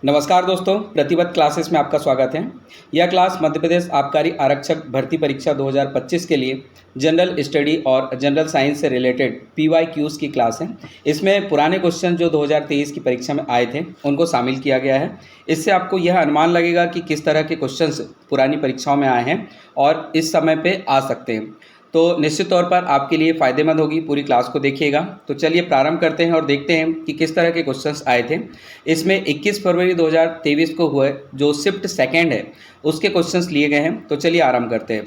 नमस्कार दोस्तों, प्रतिबद्ध क्लासेस में आपका स्वागत है। यह क्लास मध्य प्रदेश आबकारी आरक्षक भर्ती परीक्षा 2025 के लिए जनरल स्टडी और जनरल साइंस से रिलेटेड PYQs की क्लास है। इसमें पुराने क्वेश्चन जो 2023 की परीक्षा में आए थे उनको शामिल किया गया है। इससे आपको यह अनुमान लगेगा कि किस तरह के क्वेश्चंस पुरानी परीक्षाओं में आए हैं और इस समय पे आ सकते हैं। तो निश्चित तौर पर आपके लिए फ़ायदेमंद होगी, पूरी क्लास को देखिएगा। तो चलिए प्रारंभ करते हैं और देखते हैं कि किस तरह के क्वेश्चंस आए थे। इसमें 21 फरवरी 2023 को हुए जो शिफ्ट सेकेंड है उसके क्वेश्चंस लिए गए हैं। तो चलिए आरंभ करते हैं।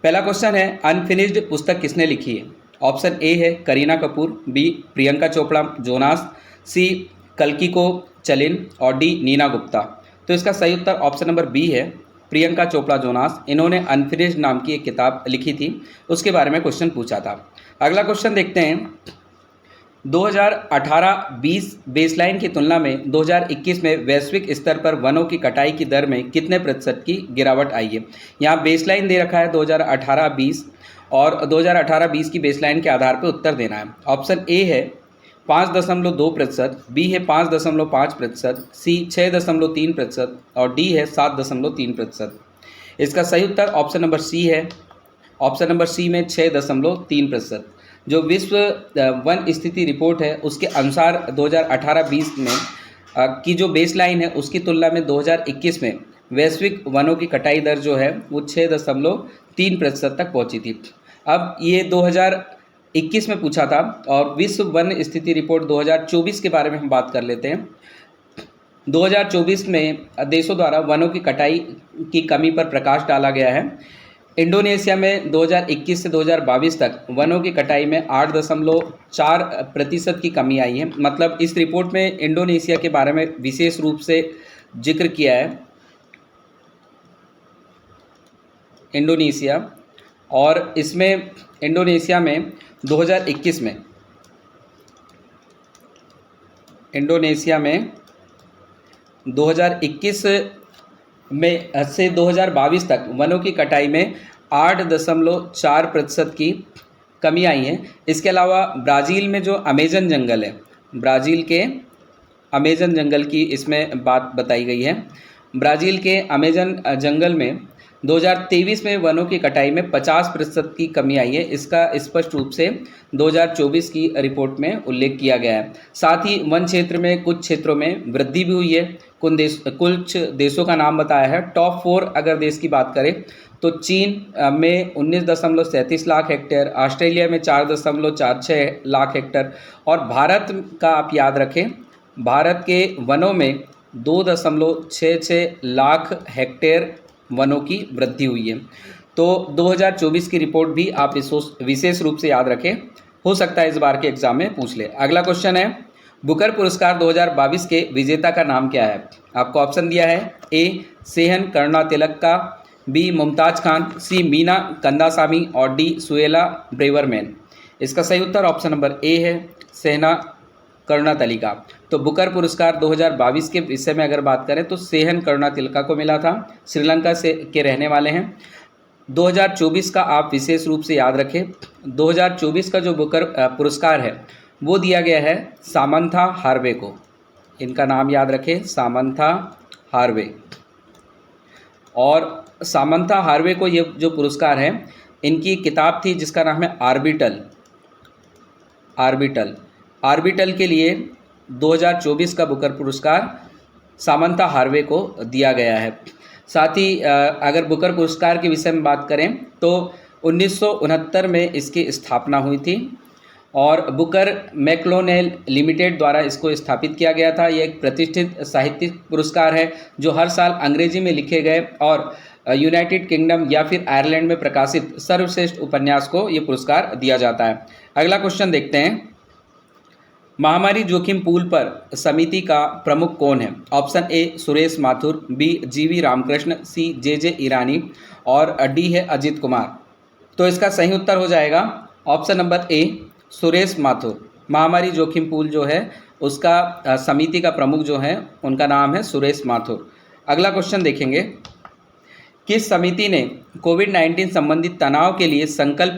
पहला क्वेश्चन है, अनफिनिश्ड पुस्तक किसने लिखी है? ऑप्शन ए है करीना कपूर, बी प्रियंका चोपड़ा जोनास, सी कल्की को चलिन और डी नीना गुप्ता। तो इसका सही उत्तर ऑप्शन नंबर बी है, प्रियंका चोपड़ा जोनास। इन्होंने अनफिनिश्ड नाम की एक किताब लिखी थी, उसके बारे में क्वेश्चन पूछा था। अगला क्वेश्चन देखते हैं, 2018-20 बेसलाइन की तुलना में 2021 में वैश्विक स्तर पर वनों की कटाई की दर में कितने प्रतिशत की गिरावट आई है? यहाँ बेसलाइन दे रखा है 2018-20 और 2018-20 की बेसलाइन के आधार पर उत्तर देना है। ऑप्शन ए है 5.2%, बी है 5.5%, सी 6.3% और डी है 7.3%। इसका सही उत्तर ऑप्शन नंबर सी है। ऑप्शन नंबर सी में 6.3%। जो विश्व वन स्थिति रिपोर्ट है उसके अनुसार 2018-20 में की जो बेसलाइन है उसकी तुलना में 2021 में वैश्विक वनों की कटाई दर जो है वो 6.3% तक पहुंची थी। अब ये 2021 में पूछा था और विश्व वन स्थिति रिपोर्ट 2024 के बारे में हम बात कर लेते हैं। 2024 में देशों द्वारा वनों की कटाई की कमी पर प्रकाश डाला गया है। इंडोनेशिया में 2021 से 2022 तक वनों की कटाई में 8.4% की कमी आई है। मतलब इस रिपोर्ट में इंडोनेशिया के बारे में विशेष रूप से जिक्र किया है, इंडोनेशिया। और इसमें इंडोनेशिया में 2021 में इंडोनेशिया में 2021 में से 2022 तक वनों की कटाई में 8.4% की कमी आई है। इसके अलावा ब्राज़ील में जो अमेजन जंगल है, ब्राज़ील के अमेजन जंगल की इसमें बात बताई गई है। ब्राज़ील के अमेजन जंगल में 2023 में वनों की कटाई में 50% की कमी आई है। इसका स्पष्ट रूप से 2024 की रिपोर्ट में उल्लेख किया गया है। साथ ही वन क्षेत्र में कुछ क्षेत्रों में वृद्धि भी हुई है। कुछ देशों का नाम बताया है। टॉप 4 अगर देश की बात करें तो चीन में 19.37 लाख हेक्टेयर, ऑस्ट्रेलिया में 4.46 लाख हेक्टेयर और भारत का आप याद रखें, भारत के वनों में 2.66 लाख हेक्टेयर वनों की वृद्धि हुई है। तो 2024 की रिपोर्ट भी आप विशेष रूप से याद रखें, हो सकता है इस बार के एग्जाम में पूछ ले। अगला क्वेश्चन है, बुकर पुरस्कार 2022 के विजेता का नाम क्या है? आपको ऑप्शन दिया है, ए सेहन करुणातिलका, बी मुमताज खान, सी मीना कंदासामी और डी सुएला ब्रेवरमैन। इसका सही उत्तर ऑप्शन नंबर ए है, सेहना करुणातिलका। तो बुकर पुरस्कार 2022 के विषय में अगर बात करें तो सेहन करुणातिलका को मिला था, श्रीलंका से के रहने वाले हैं। 2024 का आप विशेष रूप से याद रखें, 2024 का जो बुकर पुरस्कार है वो दिया गया है सामंथा हार्वे को। इनका नाम याद रखें, सामंथा हार्वे। और सामंथा हार्वे को ये जो पुरस्कार है, इनकी किताब थी जिसका नाम है आर्बिटल के लिए 2024 का बुकर पुरस्कार सामंथा हार्वे को दिया गया है। साथ ही अगर बुकर पुरस्कार के विषय में बात करें तो 1969 में इसकी स्थापना हुई थी और बुकर मैक्लोनेल लिमिटेड द्वारा इसको स्थापित किया गया था। यह एक प्रतिष्ठित साहित्यिक पुरस्कार है जो हर साल अंग्रेजी में लिखे गए और यूनाइटेड किंगडम या फिर आयरलैंड में प्रकाशित सर्वश्रेष्ठ उपन्यास को ये पुरस्कार दिया जाता है। अगला क्वेश्चन देखते हैं, महामारी जोखिम पूल पर समिति का प्रमुख कौन है? Option A Suresh Mathur, B GV Ramakrishna, सी जे ईरानी और डी है अजित कुमार। तो इसका सही उत्तर हो जाएगा option number A Suresh Mathur. महामारी जोखिम पूल जो है उसका समिति का प्रमुख जो है उनका नाम है सुरेश माथुर। अगला क्वेश्चन देखेंगे, किस समिति ने कोविड-19 संबंधित तनाव के लिए संकल्प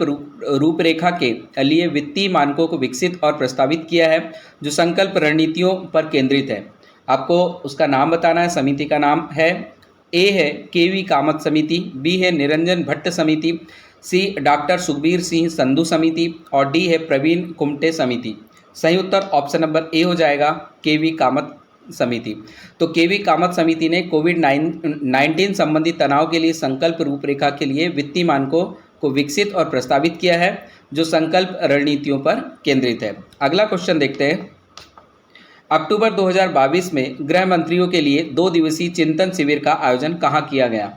रूपरेखा के लिए वित्तीय मानकों को विकसित और प्रस्तावित किया है, जो संकल्प रणनीतियों पर केंद्रित है? आपको उसका नाम बताना है। समिति का नाम है, ए है केवी कामत समिति, बी है निरंजन भट्ट समिति, सी डॉक्टर सुखबीर सिंह संधू समिति और डी है प्रवीण कुमटे समिति। सही उत्तर ऑप्शन नंबर ए हो जाएगा, केवी कामत समिति। तो केवी कामत समिति ने कोविड-19 संबंधी तनाव के लिए संकल्प रूपरेखा के लिए वित्तीय मानकों को विकसित और प्रस्तावित किया है, जो संकल्प रणनीतियों पर केंद्रित है। अगला क्वेश्चन देखते हैं। अक्टूबर 2022 में गृह मंत्रियों के लिए 2 दिवसीय चिंतन शिविर का आयोजन कहाँ किया गया?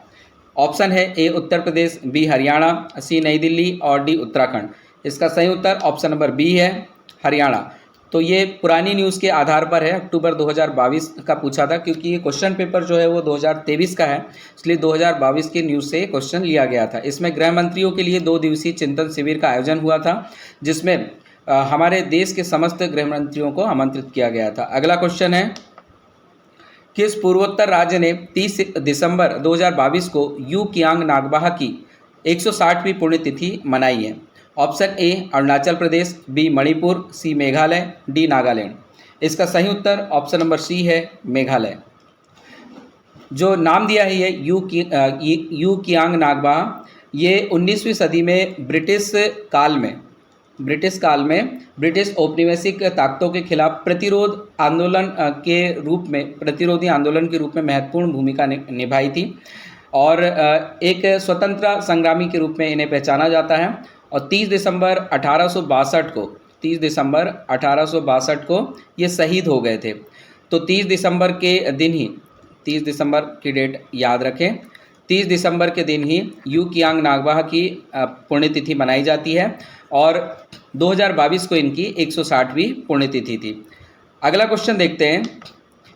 ऑप्शन है, ए उत्तर प्रदेश, बी हरियाणा, सी नई दिल्ली और डी उत्तराखंड। इसका सही उत्तर ऑप्शन नंबर बी है, हरियाणा। तो ये पुरानी न्यूज़ के आधार पर है, अक्टूबर 2022 का पूछा था, क्योंकि ये क्वेश्चन पेपर जो है वो 2023 का है, इसलिए 2022 के न्यूज़ से क्वेश्चन लिया गया था। इसमें गृह मंत्रियों के लिए 2 दिवसीय चिंतन शिविर का आयोजन हुआ था, जिसमें हमारे देश के समस्त गृह मंत्रियों को आमंत्रित किया गया था। अगला क्वेश्चन है, किस पूर्वोत्तर राज्य ने 30 दिसंबर 2022 को यू कियांग नागबा की 160वीं पुण्यतिथि मनाई है? Option A Arunachal Pradesh, B Manipur, C Meghalaya, D Nagaland. इसका सही उत्तर ऑप्शन नंबर सी है, मेघालय। जो नाम दिया है ये यू कियांग नागबा, ये 19वीं सदी में ब्रिटिश काल में ब्रिटिश औपनिवेशिक ताकतों के खिलाफ प्रतिरोधी आंदोलन के रूप में महत्वपूर्ण भूमिका निभाई थी और एक स्वतंत्रता संग्रामी के रूप में इन्हें पहचाना जाता है। और 30 दिसंबर 1862 को ये शहीद हो गए थे। तो 30 दिसंबर की डेट याद रखें, 30 दिसंबर के दिन ही यू कियांग नागबा की पुण्यतिथि मनाई जाती है और 2022 को इनकी 160वीं पुण्यतिथि थी। अगला क्वेश्चन देखते हैं।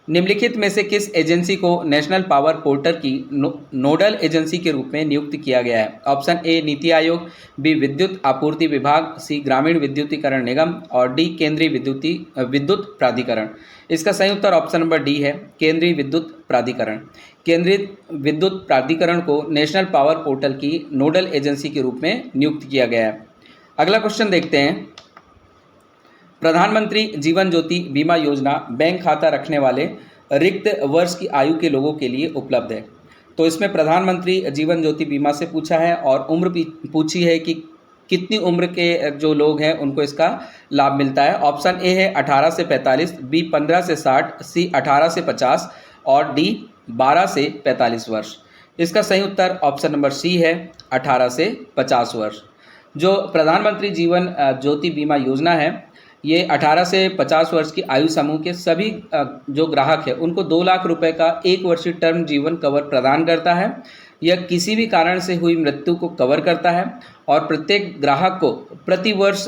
निम्नलिखित में से किस एजेंसी को नेशनल पावर पोर्टल की नोडल एजेंसी के रूप में नियुक्त किया गया है? ऑप्शन ए नीति आयोग, बी विद्युत आपूर्ति विभाग, सी ग्रामीण विद्युतीकरण निगम और डी केंद्रीय विद्युत प्राधिकरण। इसका सही उत्तर ऑप्शन नंबर डी है, केंद्रीय विद्युत प्राधिकरण। केंद्रीय विद्युत प्राधिकरण को नेशनल पावर पोर्टल की नोडल एजेंसी के रूप में नियुक्त किया गया है। अगला क्वेश्चन देखते हैं। प्रधानमंत्री जीवन ज्योति बीमा योजना बैंक खाता रखने वाले रिक्त वर्ष की आयु के लोगों के लिए उपलब्ध है। तो इसमें प्रधानमंत्री जीवन ज्योति बीमा से पूछा है और उम्र पूछी है कि कितनी उम्र के जो लोग हैं उनको इसका लाभ मिलता है। ऑप्शन ए है 18 से 45, बी 15 से 60, सी 18 से 50 और डी 12 से 45 वर्ष। इसका सही उत्तर ऑप्शन नंबर सी है, 18 से 50 वर्ष। जो प्रधानमंत्री जीवन ज्योति बीमा योजना है, ये 18 से 50 वर्ष की आयु समूह के सभी जो ग्राहक है उनको 2 लाख रुपए का 1 वर्षीय टर्म जीवन कवर प्रदान करता है। यह किसी भी कारण से हुई मृत्यु को कवर करता है और प्रत्येक ग्राहक को प्रति वर्ष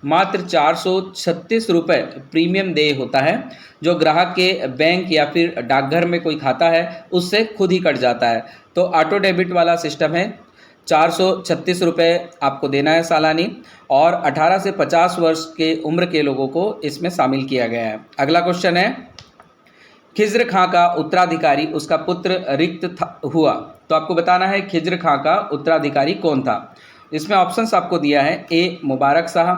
मात्र 436 रुपये प्रीमियम देय होता है, जो ग्राहक के बैंक या फिर डाकघर में कोई खाता है उससे खुद ही कट जाता है। तो ऑटो डेबिट वाला सिस्टम है, 436 रुपये आपको देना है सालानी और 18 से 50 वर्ष के उम्र के लोगों को इसमें शामिल किया गया है। अगला क्वेश्चन है, खिज्र खां का उत्तराधिकारी उसका पुत्र रिक्त हुआ, तो आपको बताना है खिज्र खां का उत्तराधिकारी कौन था। इसमें ऑप्शंस आपको दिया है, ए मुबारक शाह,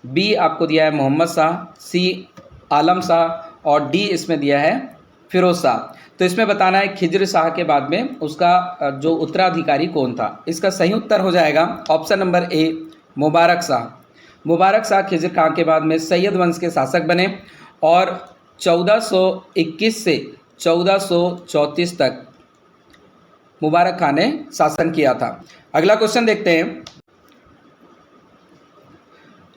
बी आपको दिया है मोहम्मद शाह, सी आलम शाह और डी इसमें दिया है फिरोज शाह। तो इसमें बताना है खिज्र शाह के बाद में उसका जो उत्तराधिकारी कौन था। इसका सही उत्तर हो जाएगा option number A, Mubarak Shah. Mubarak Shah Khizr खां के बाद में सैयद वंश के शासक बने और 1421 से 1434 तक मुबारक खां ने शासन किया था। अगला क्वेश्चन देखते हैं।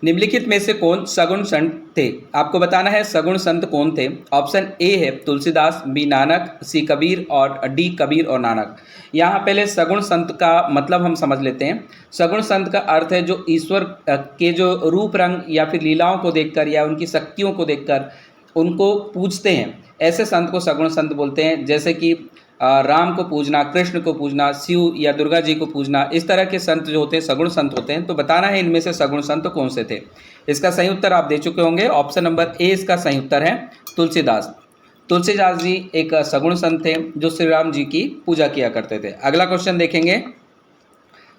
निम्नलिखित में से कौन सगुण संत थे? आपको बताना है सगुण संत कौन थे। ऑप्शन ए है तुलसीदास, बी नानक, सी कबीर और डी कबीर और नानक। यहाँ पहले सगुण संत का मतलब हम समझ लेते हैं। सगुण संत का अर्थ है जो ईश्वर के जो रूप रंग या फिर लीलाओं को देखकर या उनकी शक्तियों को देखकर उनको पूजते हैं, ऐसे संत को सगुण संत बोलते हैं। जैसे कि राम को पूजना, कृष्ण को पूजना, शिव या दुर्गा जी को पूजना, इस तरह के संत जो होते हैं सगुण संत होते हैं। तो बताना है इनमें से सगुण संत कौन से थे। इसका सही उत्तर आप दे चुके होंगे, ऑप्शन नंबर ए इसका सही उत्तर है तुलसीदास। तुलसीदास जी एक सगुण संत थे जो श्री राम जी की पूजा किया करते थे। अगला क्वेश्चन देखेंगे,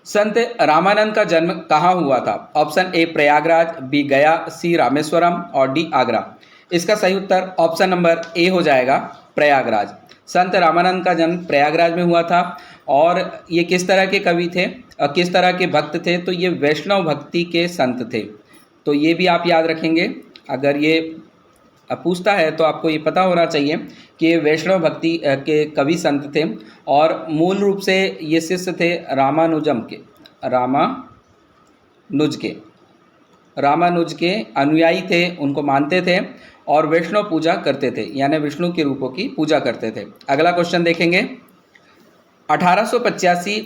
संत रामानंद का जन्म कहाँ हुआ था? ऑप्शन ए प्रयागराज, बी गया, सी रामेश्वरम और डी आगरा। इसका सही उत्तर ऑप्शन नंबर ए हो जाएगा, प्रयागराज। संत रामानंद का जन्म प्रयागराज में हुआ था। और ये किस तरह के कवि थे और किस तरह के भक्त थे? तो ये वैष्णव भक्ति के संत थे। तो ये भी आप याद रखेंगे, अगर ये पूछता है तो आपको ये पता होना चाहिए कि ये वैष्णव भक्ति के कवि संत थे। और मूल रूप से ये शिष्य थे रामानुज के अनुयायी थे, उनको मानते थे और वैष्णव पूजा करते थे, यानी विष्णु के रूपों की पूजा करते थे। अगला क्वेश्चन देखेंगे, 1885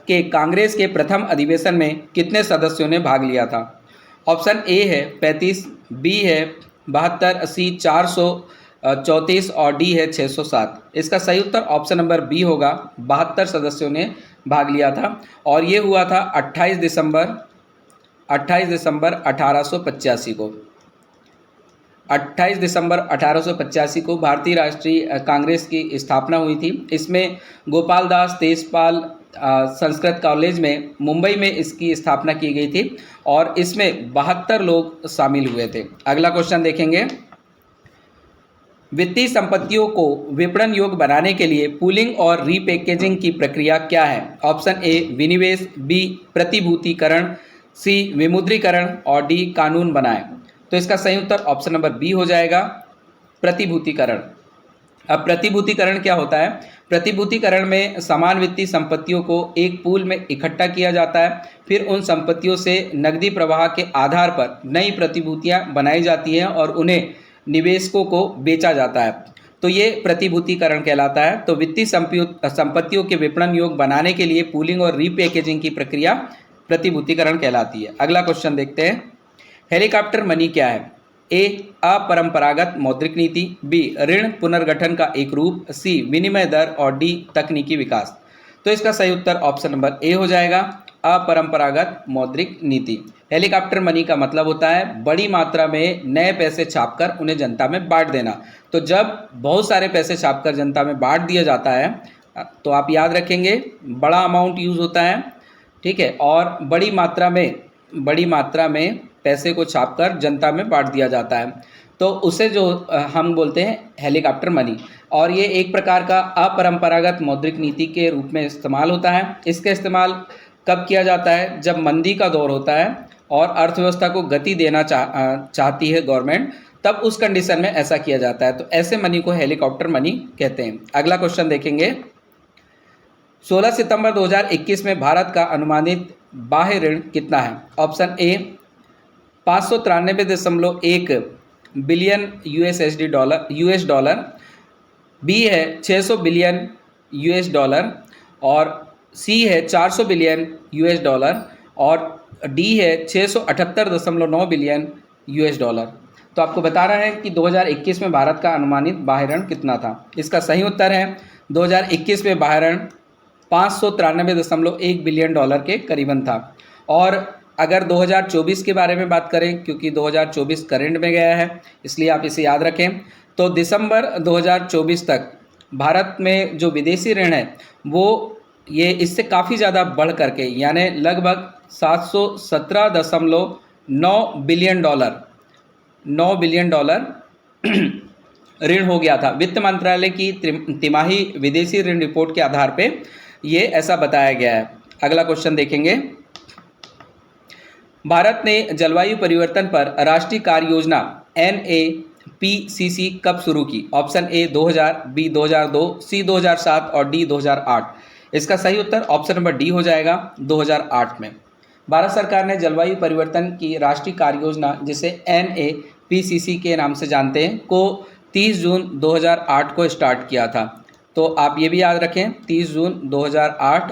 के कांग्रेस के प्रथम अधिवेशन में कितने सदस्यों ने भाग लिया था? ऑप्शन ए है 35, बी है 72, सी 434 और डी है 607। इसका सही उत्तर ऑप्शन नंबर बी होगा, 72 सदस्यों ने भाग लिया था। और ये हुआ था 28 दिसंबर 1885 को। 28 दिसंबर 1885 को भारतीय राष्ट्रीय कांग्रेस की स्थापना हुई थी। इसमें गोपाल दास तेजपाल संस्कृत कॉलेज में मुंबई में इसकी स्थापना की गई थी और इसमें 72 लोग शामिल हुए थे। अगला क्वेश्चन देखेंगे, वित्तीय संपत्तियों को विपणन योग्य बनाने के लिए पूलिंग और रीपैकेजिंग की प्रक्रिया क्या है? ऑप्शन ए विनिवेश, बी प्रतिभूतिकरण, सी विमुद्रीकरण और डी कानून बनाए। तो इसका सही उत्तर ऑप्शन नंबर बी हो जाएगा, प्रतिभूतिकरण। अब प्रतिभूतिकरण क्या होता है? प्रतिभूतिकरण में समान वित्तीय संपत्तियों को एक पूल में इकट्ठा किया जाता है, फिर उन संपत्तियों से नकदी प्रवाह के आधार पर नई प्रतिभूतियां बनाई जाती हैं और उन्हें निवेशकों को बेचा जाता है। तो ये प्रतिभूतिकरण कहलाता है। तो वित्तीय संपत्तियों के विपणन योग्य बनाने के लिए पूलिंग और रीपैकेजिंग की प्रक्रिया प्रतिभूतिकरण कहलाती है। अगला क्वेश्चन देखते हैं, हेलीकॉप्टर मनी क्या है? ए अपरंपरागत मौद्रिक नीति, बी ऋण पुनर्गठन का एक रूप, सी विनिमय दर और डी तकनीकी विकास। तो इसका सही उत्तर ऑप्शन नंबर ए हो जाएगा, अपरंपरागत मौद्रिक नीति। हेलीकॉप्टर मनी का मतलब होता है बड़ी मात्रा में नए पैसे छापकर उन्हें जनता में बांट देना। तो जब बहुत सारे पैसे छापकर जनता में बांट दिया जाता है तो आप याद रखेंगे बड़ा अमाउंट यूज़ होता है, ठीक है, और बड़ी मात्रा में पैसे को छापकर जनता में बांट दिया जाता है, तो उसे जो हम बोलते हैं हेलीकॉप्टर मनी। और ये एक प्रकार का अपरंपरागत मौद्रिक नीति के रूप में इस्तेमाल होता है। इसका इस्तेमाल कब किया जाता है? जब मंदी का दौर होता है और अर्थव्यवस्था को गति देना चाहती है गवर्नमेंट, तब उस कंडीशन में ऐसा किया जाता है। तो ऐसे मनी को हेलीकॉप्टर मनी कहते हैं। अगला क्वेश्चन देखेंगे, 16 सितंबर 2021 में भारत का अनुमानित बाह्य ऋण कितना है? Option A 593.1 billion US dollar, B है 600 बिलियन यूएस डॉलर और सी है 400 बिलियन यूएस डॉलर और डी है 678.9 बिलियन यूएस डॉलर। तो आपको बता रहा है कि 2021 में भारत का अनुमानित बाह्य ऋण कितना था। इसका सही उत्तर है 2021 में बाह्य ऋण 593.1 बिलियन डॉलर के करीबन था। और अगर 2024 के बारे में बात करें, क्योंकि 2024 करंट में गया है इसलिए आप इसे याद रखें, तो दिसंबर 2024 तक भारत में जो विदेशी ऋण है वो ये इससे काफ़ी ज़्यादा बढ़ करके यानी लगभग 717.9 बिलियन डॉलर ऋण हो गया था। वित्त मंत्रालय की तिमाही विदेशी ऋण रिपोर्ट के आधार पे ये ऐसा बताया गया है। अगला क्वेश्चन देखेंगे, भारत ने जलवायु परिवर्तन पर राष्ट्रीय कार्य योजना NAPCC कब शुरू की? ऑप्शन ए 2000, बी 2002, सी 2007 और डी 2008। इसका सही उत्तर ऑप्शन नंबर डी हो जाएगा, 2008 में भारत सरकार ने जलवायु परिवर्तन की राष्ट्रीय कार्य योजना, जिसे NAPCC के नाम से जानते हैं, को 30 जून 2008 को स्टार्ट किया था। तो आप ये भी याद रखें 30 जून 2008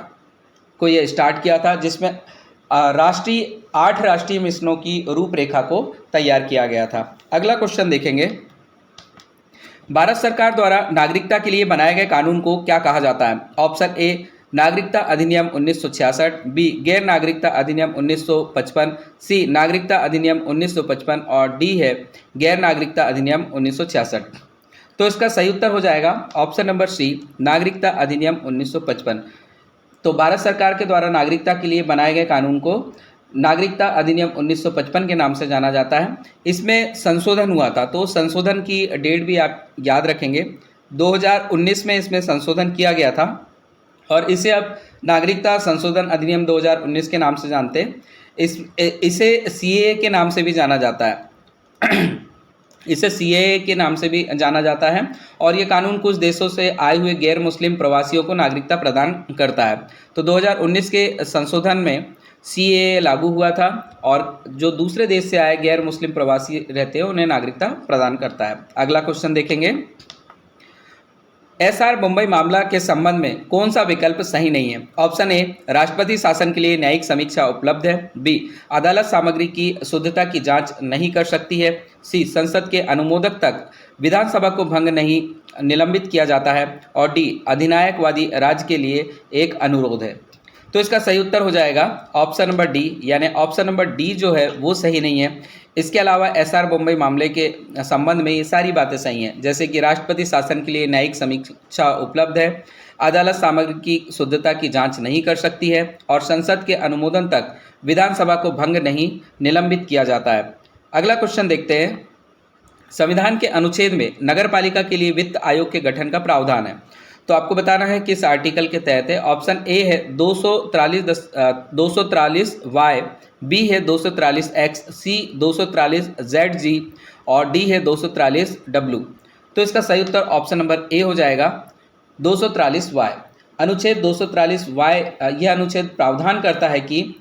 को ये स्टार्ट किया था, जिसमें 8 राष्ट्रीय मिशनों की रूपरेखा को तैयार किया गया था। अगला क्वेश्चन देखेंगे, भारत सरकार द्वारा नागरिकता के लिए बनाए गए कानून को क्या कहा जाता है? ऑप्शन ए नागरिकता अधिनियम 1966, बी गैर नागरिकता अधिनियम 1955, सी नागरिकता अधिनियम 1955 और डी है गैर नागरिकता अधिनियम 1966। तो इसका सही उत्तर हो जाएगा ऑप्शन नंबर सी, नागरिकता अधिनियम 1955। तो भारत सरकार के द्वारा नागरिकता के लिए बनाए गए कानून को नागरिकता अधिनियम 1955 के नाम से जाना जाता है। इसमें संशोधन हुआ था, तो संशोधन की डेट भी आप याद रखेंगे। 2019 में इसमें संशोधन किया गया था और इसे अब नागरिकता संशोधन अधिनियम 2019 के नाम से जानते हैं। इसे CAA के नाम से भी जाना जाता है। इसे CAA के नाम से भी जाना जाता है और ये कानून कुछ देशों से आए हुए गैर मुस्लिम प्रवासियों को नागरिकता प्रदान करता है। तो 2019 के संशोधन में CAA लागू हुआ था और जो दूसरे देश से आए गैर मुस्लिम प्रवासी रहते हैं उन्हें नागरिकता प्रदान करता है। अगला क्वेश्चन देखेंगे, SR मुंबई मामला के संबंध में कौन सा विकल्प सही नहीं है? ऑप्शन ए, राष्ट्रपति शासन के लिए न्यायिक समीक्षा उपलब्ध है। बी, अदालत सामग्री की शुद्धता की जांच नहीं कर सकती है। सी, संसद के अनुमोदक तक विधानसभा को भंग नहीं निलंबित किया जाता है। और डी, अधिनायकवादी राज्य के लिए एक अनुरोध है। तो इसका सही उत्तर हो जाएगा ऑप्शन नंबर डी, यानी ऑप्शन नंबर डी जो है वो सही नहीं है। इसके अलावा SR मुंबई मामले के संबंध में ये सारी बातें सही हैं, जैसे कि राष्ट्रपति शासन के लिए न्यायिक समीक्षा उपलब्ध है, अदालत सामग्री की शुद्धता की जांच नहीं कर सकती है और संसद के अनुमोदन तक विधानसभा को भंग नहीं निलंबित किया जाता है। अगला क्वेश्चन देखते हैं, संविधान के अनुच्छेद में नगरपालिका के लिए वित्त आयोग के गठन का प्रावधान है। तो आपको बताना है किस आर्टिकल के तहत है। ऑप्शन ए है 243Y, बी है 243X, सी 243ZG और डी है 243W। तो इसका सही उत्तर ऑप्शन नंबर ए हो जाएगा 243Y। अनुच्छेद 243Y यह अनुच्छेद प्रावधान करता है कि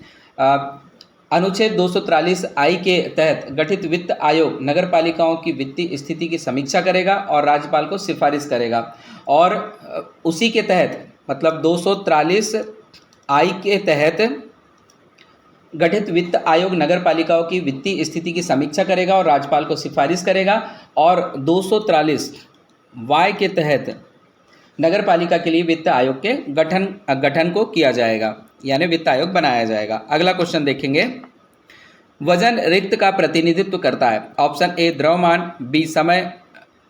अनुच्छेद 243I के तहत गठित वित्त आयोग नगरपालिकाओं की वित्तीय स्थिति की समीक्षा करेगा और राज्यपाल को सिफारिश करेगा। और उसी के तहत मतलब 243I के तहत गठित वित्त आयोग नगरपालिकाओं की वित्तीय स्थिति की समीक्षा करेगा और राज्यपाल को सिफारिश करेगा। और 243Y के तहत नगरपालिका के लिए वित्त आयोग के गठन को किया जाएगा, यानी वित्त आयोग बनाया जाएगा। अगला क्वेश्चन देखेंगे, वजन रिक्त का प्रतिनिधित्व करता है। ऑप्शन ए, द्रव्यमान, बी, समय,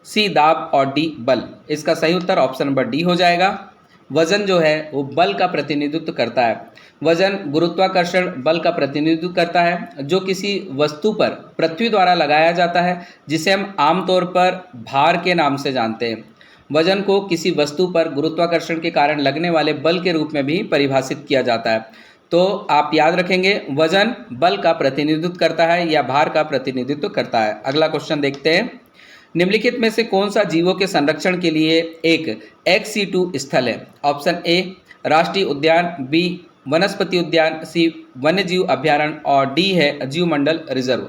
सी, दाब और डी, बल। इसका सही उत्तर ऑप्शन नंबर डी हो जाएगा। वजन जो है वो बल का प्रतिनिधित्व करता है। वजन गुरुत्वाकर्षण बल का प्रतिनिधित्व करता है जो किसी वस्तु पर पृथ्वी द्वारा लगाया जाता है, जिसे हम आमतौर पर भार के नाम से जानते हैं। वजन को किसी वस्तु पर गुरुत्वाकर्षण के कारण लगने वाले बल के रूप में भी परिभाषित किया जाता है। तो आप याद रखेंगे, वजन बल का प्रतिनिधित्व करता है या भार का प्रतिनिधित्व करता है। अगला क्वेश्चन देखते हैं, निम्नलिखित में से कौन सा जीवों के संरक्षण के लिए एक ex-situ स्थल है? ऑप्शन ए, राष्ट्रीय उद्यान, बी, वनस्पति उद्यान, सी, वन्यजीव अभ्यारण्य और डी है जीवमंडल रिजर्व।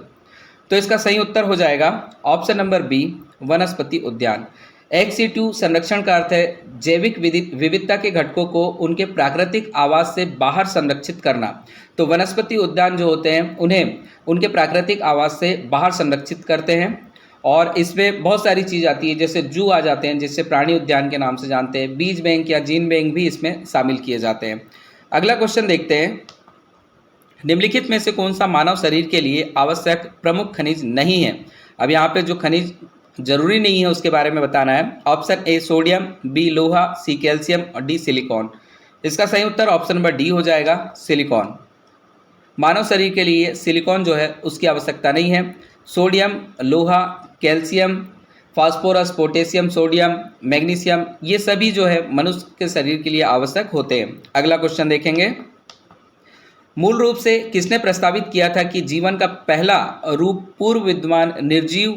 तो इसका सही उत्तर हो जाएगा ऑप्शन नंबर बी, वनस्पति उद्यान। ex-situ संरक्षण का अर्थ है जैविक विविधता के घटकों को उनके प्राकृतिक आवास से बाहर संरक्षित करना। तो वनस्पति उद्यान जो होते हैं उन्हें उनके प्राकृतिक आवास से बाहर संरक्षित करते हैं और इसमें बहुत सारी चीज़ आती है, जैसे जू आ जाते हैं, जिससे प्राणी उद्यान के नाम से जानते हैं। बीज बैंक या जीन बैंक भी इसमें शामिल किए जाते हैं। अगला क्वेश्चन देखते हैं, निम्नलिखित में से कौन सा मानव शरीर के लिए आवश्यक प्रमुख खनिज नहीं है? अब यहाँ पे जो खनिज जरूरी नहीं है उसके बारे में बताना है। ऑप्शन ए, सोडियम, बी, लोहा, सी, कैल्शियम और डी, सिलिकॉन। इसका सही उत्तर ऑप्शन नंबर डी हो जाएगा, सिलिकॉन। मानव शरीर के लिए सिलिकॉन जो है उसकी आवश्यकता नहीं है। सोडियम, लोहा, calcium, phosphorus, potassium, sodium, magnesium, ये सभी जो है मनुष्य के शरीर के लिए आवश्यक होते हैं। अगला क्वेश्चन देखेंगे, मूल रूप से किसने प्रस्तावित किया था कि जीवन का पहला रूप पूर्व विद्यमान निर्जीव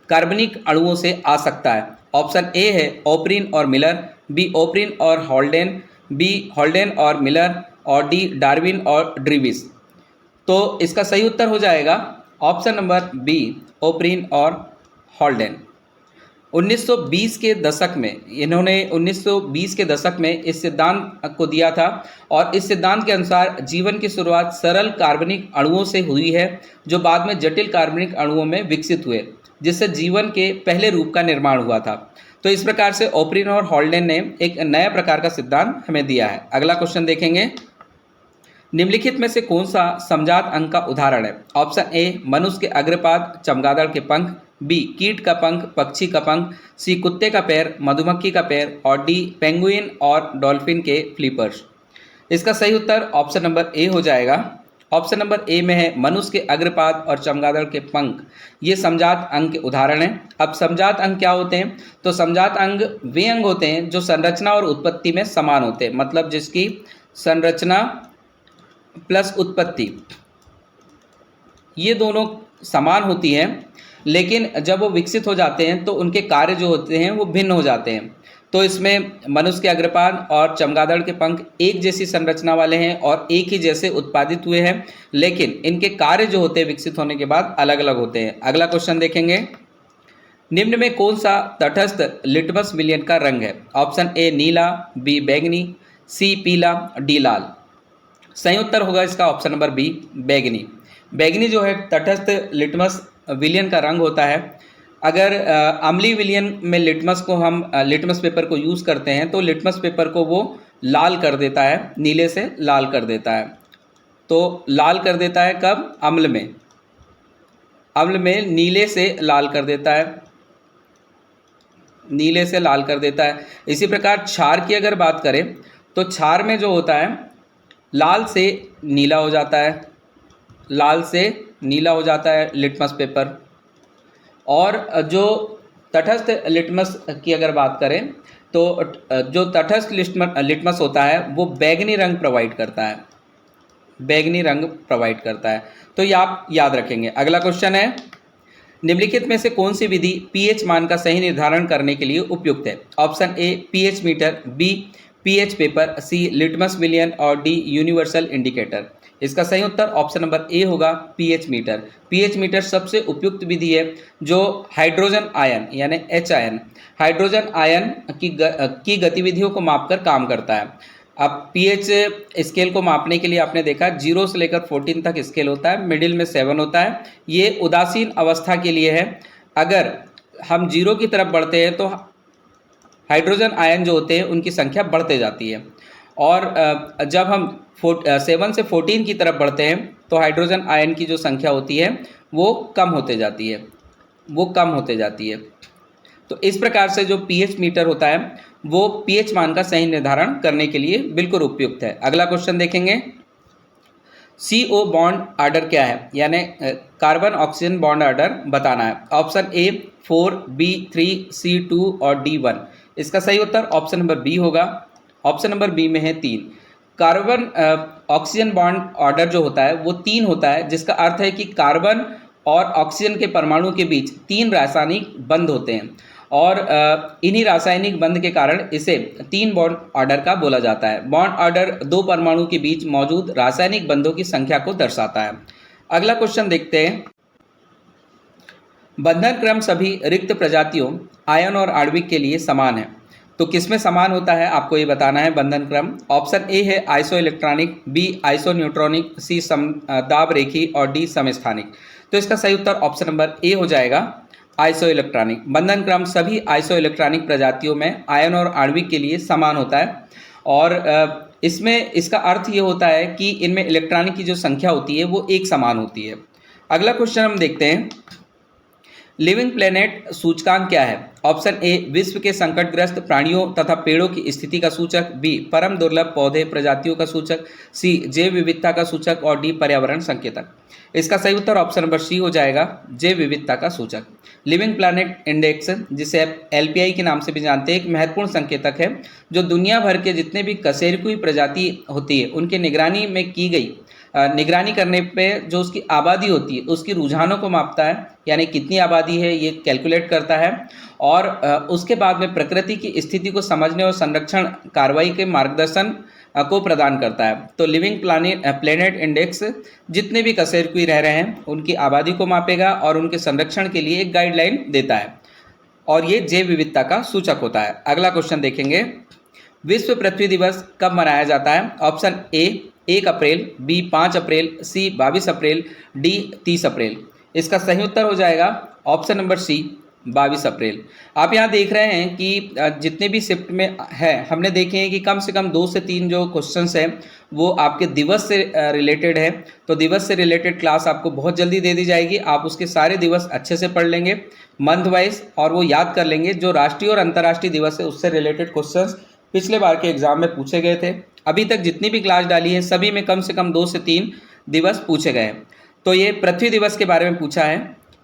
कार्बनिक अणुओं से आ सकता है? ऑप्शन ए है ओप्रिन और मिलर, बी, ओप्रिन और हॉल्डेन, बी, हॉल्डेन और मिलर और डी, डार्विन और ड्रीविस। तो इसका सही उत्तर हो जाएगा ऑप्शन नंबर बी, ओप्रिन और हॉल्डेन। 1920 के दशक में इन्होंने 1920 के दशक में इस सिद्धांत को दिया था और इस सिद्धांत के अनुसार जीवन की शुरुआत सरल कार्बनिक अणुओं से हुई है जो बाद में जटिल कार्बनिक अणुओं में विकसित हुए, जिससे जीवन के पहले रूप का निर्माण हुआ था। तो इस प्रकार से ओप्रिन और हॉल्डेन ने एक नया प्रकार का सिद्धांत हमें दिया है। अगला क्वेश्चन देखेंगे, निम्नलिखित में से कौन सा समजात अंग का उदाहरण है? ऑप्शन ए, मनुष्य के अग्रपाद, चमगादड़ के पंख, बी, कीट का पंख, पक्षी का पंख, सी, कुत्ते का पैर, मधुमक्खी का पैर और डी, पेंगुइन और डॉल्फिन के फ्लिपर्स। इसका सही उत्तर ऑप्शन नंबर ए हो जाएगा। ऑप्शन नंबर ए में है मनुष्य के अग्रपाद और चमगादड़ के पंख, ये समजात अंग के उदाहरण हैं। अब समजात अंग क्या होते हैं? तो समजात अंग वे अंग होते हैं जो संरचना और उत्पत्ति में समान होते हैं, मतलब जिसकी संरचना प्लस उत्पत्ति ये दोनों समान होती हैं, लेकिन जब वो विकसित हो जाते हैं तो उनके कार्य जो होते हैं वो भिन्न हो जाते हैं। तो इसमें मनुष्य के अग्रपाद और चमगादड़ के पंख एक जैसी संरचना वाले हैं और एक ही जैसे उत्पादित हुए हैं, लेकिन इनके कार्य जो होते हैं विकसित होने के बाद अलग अलग होते हैं। अगला क्वेश्चन देखेंगे, निम्न में कौन सा तटस्थ लिटमस विलियन का रंग है? ऑप्शन ए नीला, बी बैंगनी, सी पीला, डी लाल। सही उत्तर होगा इसका ऑप्शन नंबर बी बैंगनी। बैंगनी जो है तटस्थ लिटमस विलियन का रंग होता है। अगर अम्लीय विलियन में लिटमस को हम लिटमस पेपर को यूज़ करते हैं तो लिटमस पेपर को वो लाल कर देता है, नीले से लाल कर देता है। तो लाल कर देता है कब? अम्ल में। अम्ल में नीले से लाल कर देता है, नीले से लाल कर देता है। इसी प्रकार क्षार की अगर बात करें तो क्षार में जो होता है लाल से नीला हो जाता है, लाल से नीला हो जाता है लिटमस पेपर। और जो तटस्थ लिटमस की अगर बात करें तो जो तटस्थ लिटमस होता है वो बैंगनी रंग प्रोवाइड करता है, बैंगनी रंग प्रोवाइड करता है। तो ये आप याद रखेंगे। अगला क्वेश्चन है, निम्नलिखित में से कौन सी विधि पीएच मान का सही निर्धारण करने के लिए उपयुक्त है? Option A pH meter, B pH paper, C litmus विलियन और डी यूनिवर्सल इंडिकेटर। इसका सही उत्तर ऑप्शन नंबर ए होगा पीएच मीटर। पीएच मीटर सबसे उपयुक्त विधि है जो हाइड्रोजन आयन यानी एच आयन, हाइड्रोजन आयन की गतिविधियों को मापकर काम करता है। अब पीएच स्केल को मापने के लिए आपने देखा 0 से लेकर 14 तक स्केल होता है, मिडिल में 7 होता है। ये उदासीन अवस्था के लिए है। अगर हम 0 की तरफ बढ़ते हैं तो हाइड्रोजन आयन जो होते हैं उनकी संख्या बढ़ते जाती है, और जब हम 7 से 14 की तरफ बढ़ते हैं तो हाइड्रोजन आयन की जो संख्या होती है वो कम होते जाती है, वो कम होते जाती है। तो इस प्रकार से जो पीएच मीटर होता है वो पीएच मान का सही निर्धारण करने के लिए बिल्कुल उपयुक्त है। अगला क्वेश्चन देखेंगे, CO बॉन्ड ऑर्डर क्या है? यानी कार्बन ऑक्सीजन बॉन्ड ऑर्डर बताना है। ऑप्शन ए 4, बी 3, सी 2 और डी 1। इसका सही उत्तर ऑप्शन नंबर बी होगा। ऑप्शन नंबर बी में है 3। कार्बन ऑक्सीजन बॉन्ड ऑर्डर जो होता है वो 3 होता है, जिसका अर्थ है कि कार्बन और ऑक्सीजन के परमाणु के बीच 3 रासायनिक बंध होते हैं, और इन्हीं रासायनिक बंध के कारण इसे 3 बॉन्ड ऑर्डर का बोला जाता है। बॉन्ड ऑर्डर 2 परमाणु के बीच मौजूद रासायनिक बंधों की संख्या को दर्शाता है। अगला क्वेश्चन देखते हैं, बंधन क्रम सभी रिक्त प्रजातियों आयन और आणविक के लिए समान है, तो किसमें समान होता है आपको ये बताना है बंधन क्रम। ऑप्शन ए है isoelectronic, B isoneutronic, C दाब रेखी और डी समस्थानिक। तो इसका सही उत्तर ऑप्शन नंबर ए हो जाएगा आइसो इलेक्ट्रॉनिक। बंधन क्रम सभी आइसो इलेक्ट्रॉनिक प्रजातियों में आयन और आणविक के लिए समान होता है, और इसमें इसका अर्थ ये होता है कि इनमें इलेक्ट्रॉनिक की जो संख्या होती है वो एक समान होती है। अगला क्वेश्चन हम देखते हैं, लिविंग प्लेनेट सूचकांक क्या है? ऑप्शन ए विश्व के संकटग्रस्त प्राणियों तथा पेड़ों की स्थिति का सूचक, बी परम दुर्लभ पौधे प्रजातियों का सूचक, सी जैव विविधता का सूचक और डी पर्यावरण संकेतक। इसका सही उत्तर ऑप्शन नंबर सी हो जाएगा, जैव विविधता का सूचक। लिविंग प्लैनेट इंडेक्स, जिसे आप LPI के नाम से भी जानते हैं, एक महत्वपूर्ण संकेतक है जो दुनिया भर के जितने भी कशेरुकी प्रजाति होती है उनके निगरानी में की गई निगरानी करने पे जो उसकी आबादी होती है उसकी रुझानों को मापता है, यानी कितनी आबादी है ये कैलकुलेट करता है, और उसके बाद में प्रकृति की स्थिति को समझने और संरक्षण कार्रवाई के मार्गदर्शन को प्रदान करता है। तो लिविंग प्लेनेट इंडेक्स जितने भी कशेरुकी रह रहे हैं उनकी आबादी को मापेगा और उनके संरक्षण के लिए एक गाइडलाइन देता है, और ये जैव विविधता का सूचक होता है। अगला क्वेश्चन देखेंगे, विश्व पृथ्वी दिवस कब मनाया जाता है? ऑप्शन ए 1 अप्रैल, बी 5 अप्रैल, सी 22 अप्रैल, डी 30 अप्रैल। इसका सही उत्तर हो जाएगा ऑप्शन नंबर सी 22 अप्रैल। आप यहाँ देख रहे हैं कि जितने भी शिफ्ट में है हमने देखे हैं कि कम से कम 2 से 3 जो क्वेश्चंस हैं वो आपके दिवस से रिलेटेड है। तो दिवस से रिलेटेड क्लास आपको बहुत जल्दी दे दी जाएगी, आप उसके सारे दिवस अच्छे से पढ़ लेंगे मंथ वाइज, और वो याद कर लेंगे जो राष्ट्रीय और अंतर्राष्ट्रीय दिवस है उससे रिलेटेड क्वेश्चंस पिछले बार के एग्जाम में पूछे गए थे। अभी तक जितनी भी क्लास डाली है सभी में कम से कम 2 से 3 दिवस पूछे गए हैं। तो ये पृथ्वी दिवस के बारे में पूछा है।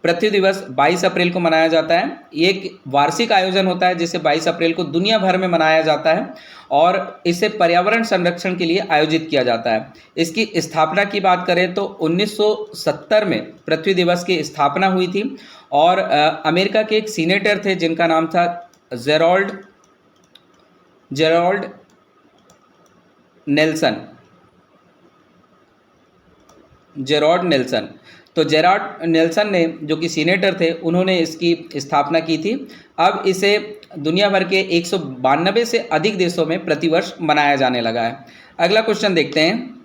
पृथ्वी दिवस 22 अप्रैल को मनाया जाता है। ये एक वार्षिक आयोजन होता है जिसे 22 अप्रैल को दुनिया भर में मनाया जाता है और इसे पर्यावरण संरक्षण के लिए आयोजित किया जाता है। इसकी स्थापना की बात करें तो 1970 में पृथ्वी दिवस की स्थापना हुई थी और अमेरिका के एक सीनेटर थे जिनका नाम था जेरोल्ड नेल्सन। तो जेराल्ड नेल्सन ने, जो कि सीनेटर थे, उन्होंने इसकी स्थापना की थी। अब इसे दुनिया भर के 192 से अधिक देशों में प्रतिवर्ष मनाया जाने लगा है। अगला क्वेश्चन देखते हैं,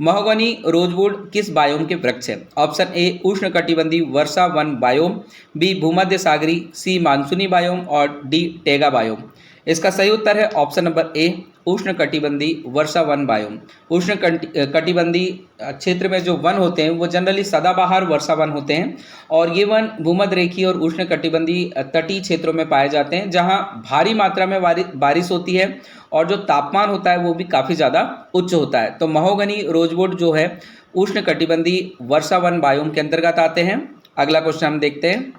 महोगनी रोजवुड किस बायोम के वृक्ष है? ऑप्शन ए उष्णकटिबंधीय वर्षा वन बायोम, बी भूमध्य सागरी, सी मानसूनी बायोम और डी टेगा बायोम। इसका सही उत्तर है ऑप्शन नंबर ए उष्णकटिबंधीय वर्षा वन बायोम। उष्णकटिबंधीय क्षेत्र में जो वन होते हैं वो जनरली सदाबहार वर्षा वन होते हैं और ये वन भूमध्य रेखीय और उष्णकटिबंधीय तटीय क्षेत्रों में पाए जाते हैं जहां भारी मात्रा में बारिश होती है और जो तापमान होता है वो भी काफ़ी ज़्यादा उच्च होता है। तो महोगनी रोजवुड जो है उष्णकटिबंधीय वर्षा वन बायोम के अंतर्गत आते हैं। अगला क्वेश्चन हम देखते हैं,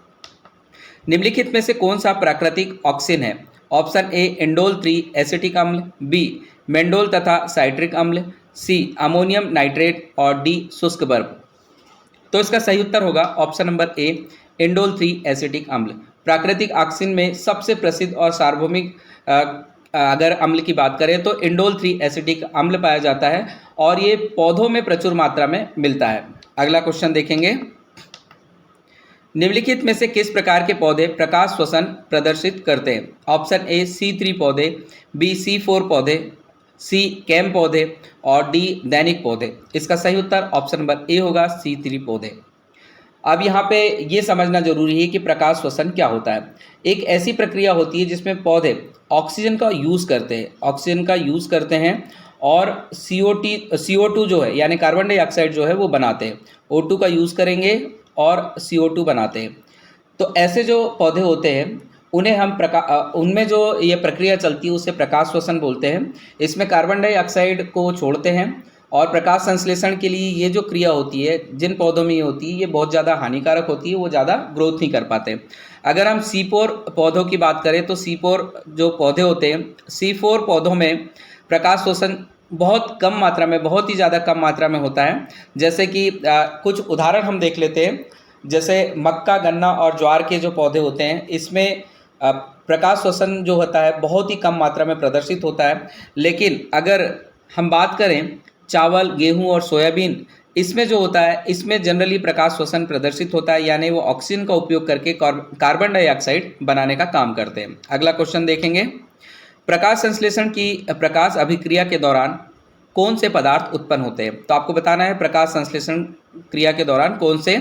निम्नलिखित में से कौन सा प्राकृतिक ऑक्सीजन है? ऑप्शन ए इंडोल 3 एसिटिक अम्ल, बी मेंडोल तथा साइट्रिक अम्ल, सी अमोनियम नाइट्रेट और डी शुष्क बर्फ। तो इसका सही उत्तर होगा option number A indole 3 acetic अम्ल। प्राकृतिक ऑक्सीजन में सबसे प्रसिद्ध और सार्वभौमिक अगर अम्ल की बात करें तो इंडोल 3 एसिटिक अम्ल पाया जाता है और ये पौधों में प्रचुर मात्रा में मिलता है। अगला क्वेश्चन देखेंगे, निम्नलिखित में से किस प्रकार के पौधे प्रकाश श्वसन प्रदर्शित करते हैं? ऑप्शन ए C3 पौधे, बी C4 पौधे, सी कैम पौधे और डी दैनिक पौधे। इसका सही उत्तर ऑप्शन नंबर ए होगा C3 पौधे। अब यहाँ पे ये समझना जरूरी है कि प्रकाश श्वसन क्या होता है। एक ऐसी प्रक्रिया होती है जिसमें पौधे ऑक्सीजन का यूज़ करते हैं और CO2 जो है यानी कार्बन डाइऑक्साइड जो है वो बनाते हैं। O2 का यूज़ करेंगे और CO2 बनाते हैं। तो ऐसे जो पौधे होते हैं उन्हें हम उनमें जो ये प्रक्रिया चलती है उसे प्रकाश श्वसन बोलते हैं। इसमें कार्बन डाइऑक्साइड को छोड़ते हैं और प्रकाश संश्लेषण के लिए ये जो क्रिया होती है जिन पौधों में ये होती है ये बहुत ज़्यादा हानिकारक होती है, वो ज़्यादा ग्रोथ नहीं कर पाते। अगर हम C4 पौधों की बात करें तो C4 जो पौधे होते हैं, C4 पौधों में प्रकाश श्वसन बहुत कम मात्रा में, बहुत ही ज़्यादा कम मात्रा में होता है। जैसे कि कुछ उदाहरण हम देख लेते हैं, जैसे मक्का, गन्ना और ज्वार के जो पौधे होते हैं इसमें प्रकाश श्वसन जो होता है बहुत ही कम मात्रा में प्रदर्शित होता है। लेकिन अगर हम बात करें चावल, गेहूं और सोयाबीन, इसमें जो होता है इसमें जनरली प्रकाश श्वसन प्रदर्शित होता है, यानी वो ऑक्सीजन का उपयोग करके कार्बन डाइऑक्साइड बनाने का काम करते हैं। अगला क्वेश्चन देखेंगे, प्रकाश संश्लेषण की प्रकाश अभिक्रिया के दौरान कौन से पदार्थ उत्पन्न होते हैं? तो आपको बताना है प्रकाश संश्लेषण क्रिया के दौरान कौन से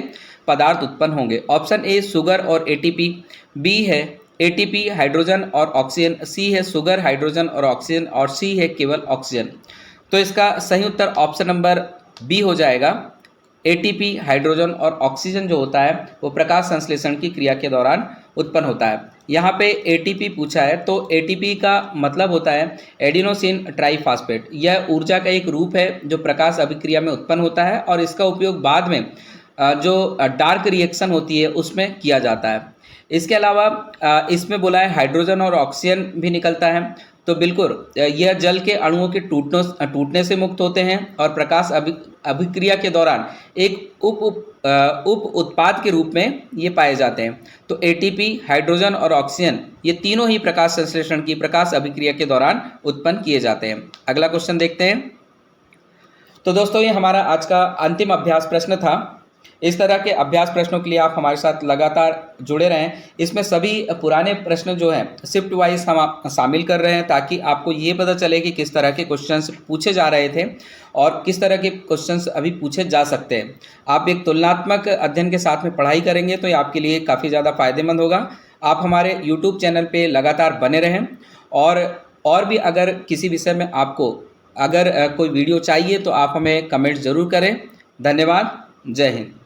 पदार्थ उत्पन्न होंगे। ऑप्शन ए शुगर और ATP, बी है ATP हाइड्रोजन और ऑक्सीजन, सी है शुगर, हाइड्रोजन और ऑक्सीजन और सी है केवल ऑक्सीजन। तो इसका सही उत्तर ऑप्शन नंबर बी हो जाएगा। ATP हाइड्रोजन और ऑक्सीजन जो होता है वो प्रकाश संश्लेषण की क्रिया के दौरान उत्पन्न होता है। यहाँ पे ATP पूछा है तो ATP का मतलब होता है एडिनोसिन ट्राइफॉस्फेट। यह ऊर्जा का एक रूप है जो प्रकाश अभिक्रिया में उत्पन्न होता है और इसका उपयोग बाद में जो डार्क रिएक्शन होती है उसमें किया जाता है। इसके अलावा इसमें बोला है हाइड्रोजन और ऑक्सीजन भी निकलता है। तो बिल्कुल यह जल के अणुओं के टूटने से मुक्त होते हैं और प्रकाश अभिक्रिया के दौरान एक उप उत्पाद के रूप में ये पाए जाते हैं। तो ATP, हाइड्रोजन और ऑक्सीजन ये तीनों ही प्रकाश संश्लेषण की प्रकाश अभिक्रिया के दौरान उत्पन्न किए जाते हैं। अगला क्वेश्चन देखते हैं। तो दोस्तों ये हमारा आज का अंतिम अभ्यास प्रश्न था। इस तरह के अभ्यास प्रश्नों के लिए आप हमारे साथ लगातार जुड़े रहें। इसमें सभी पुराने प्रश्न जो हैं शिफ्ट वाइज हम शामिल कर रहे हैं ताकि आपको ये पता चले कि किस तरह के क्वेश्चंस पूछे जा रहे थे और किस तरह के क्वेश्चंस अभी पूछे जा सकते हैं। आप एक तुलनात्मक अध्ययन के साथ में पढ़ाई करेंगे तो ये आपके लिए काफ़ी ज़्यादा फायदेमंद होगा। आप हमारे YouTube चैनल पर लगातार बने रहें और भी अगर किसी विषय में आपको अगर कोई वीडियो चाहिए तो आप हमें कमेंट ज़रूर करें। धन्यवाद। जय हिंद।